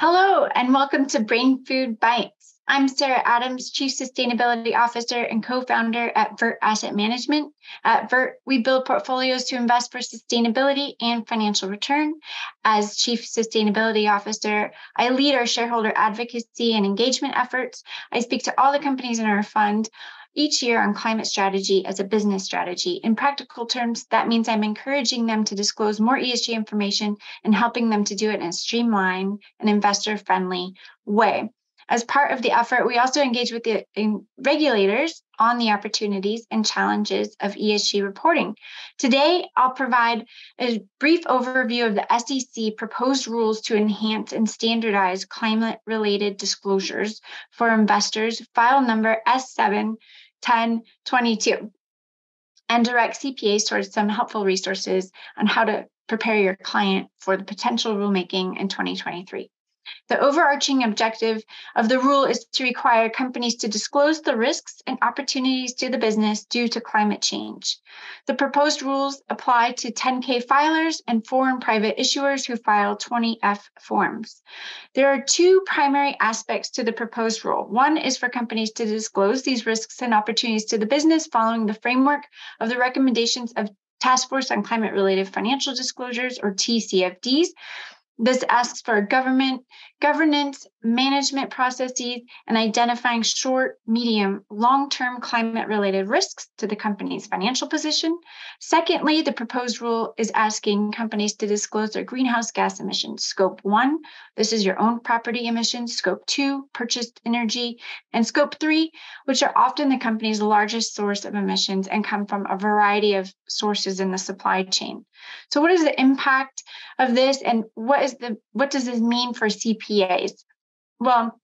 Hello, and welcome to Brainfood Bytes. I'm Sarah Adams, Chief Sustainability Officer and co-founder at Vert Asset Management. At Vert, we build portfolios to invest for sustainability and financial return. As Chief Sustainability Officer, I lead our shareholder advocacy and engagement efforts. I speak to all the companies in our fund each year on climate strategy as a business strategy. In practical terms, that means I'm encouraging them to disclose more ESG information and helping them to do it in a streamlined and investor-friendly way. As part of the effort, we also engage with the regulators on the opportunities and challenges of ESG reporting. Today, I'll provide a brief overview of the SEC proposed rules to enhance and standardize climate-related disclosures for investors, file number S7-1022, and direct CPAs towards some helpful resources on how to prepare your client for the potential rulemaking in 2023. The overarching objective of the rule is to require companies to disclose the risks and opportunities to the business due to climate change. The proposed rules apply to 10K filers and foreign private issuers who file 20F forms. There are two primary aspects to the proposed rule. One is for companies to disclose these risks and opportunities to the business following the framework of the recommendations of Task Force on Climate-Related Financial Disclosures, or TCFDs. This asks for governance, management processes, and identifying short, medium, long-term climate-related risks to the company's financial position. Secondly, the proposed rule is asking companies to disclose their greenhouse gas emissions. Scope 1, this is your own property emissions. Scope 2, purchased energy. And Scope 3, which are often the company's largest source of emissions and come from a variety of sources in the supply chain. So what is the impact of this, and what does this mean for CPAs? Well,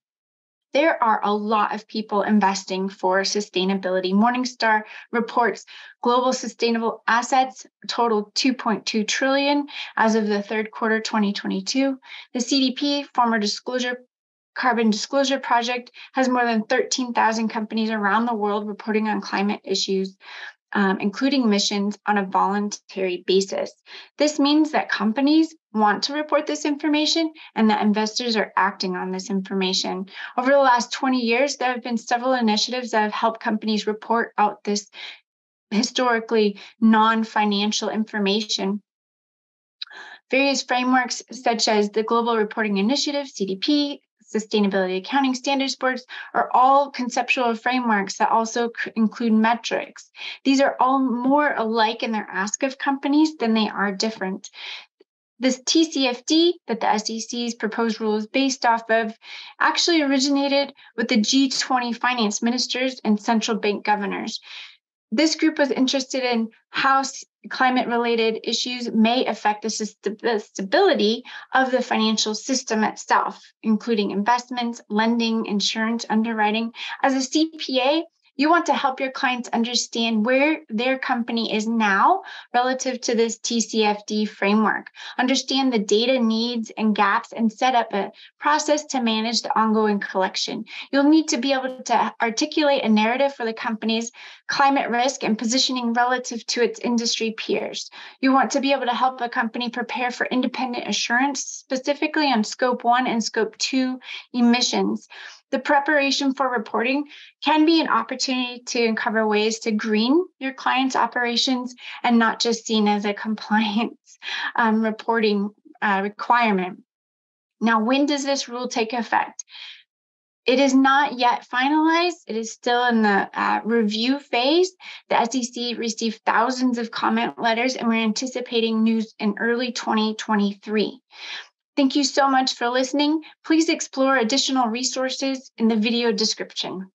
there are a lot of people investing for sustainability. Morningstar reports global sustainable assets total $2.2 trillion as of the third quarter 2022. The CDP, former Carbon Disclosure Project, has more than 13,000 companies around the world reporting on climate issues, including emissions, on a voluntary basis. This means that companies want to report this information and that investors are acting on this information. Over the last 20 years, there have been several initiatives that have helped companies report out this historically non-financial information. Various frameworks such as the Global Reporting Initiative, CDP, Sustainability Accounting Standards Boards are all conceptual frameworks that also include metrics. These are all more alike in their ask of companies than they are different. This TCFD that the SEC's proposed rule is based off of actually originated with the G20 finance ministers and central bank governors. This group was interested in how climate-related issues may affect the stability of the financial system itself, including investments, lending, insurance, underwriting. As a CPA, you want to help your clients understand where their company is now relative to this TCFD framework, understand the data needs and gaps, and set up a process to manage the ongoing collection. You'll need to be able to articulate a narrative for the company's climate risk and positioning relative to its industry peers. You want to be able to help a company prepare for independent assurance, specifically on Scope 1 and Scope 2 emissions. The preparation for reporting can be an opportunity to uncover ways to green your client's operations and not just seen as a compliance reporting requirement. Now, when does this rule take effect? It is not yet finalized. It is still in the review phase. The SEC received thousands of comment letters, and we're anticipating news in early 2023. Thank you so much for listening. Please explore additional resources in the video description.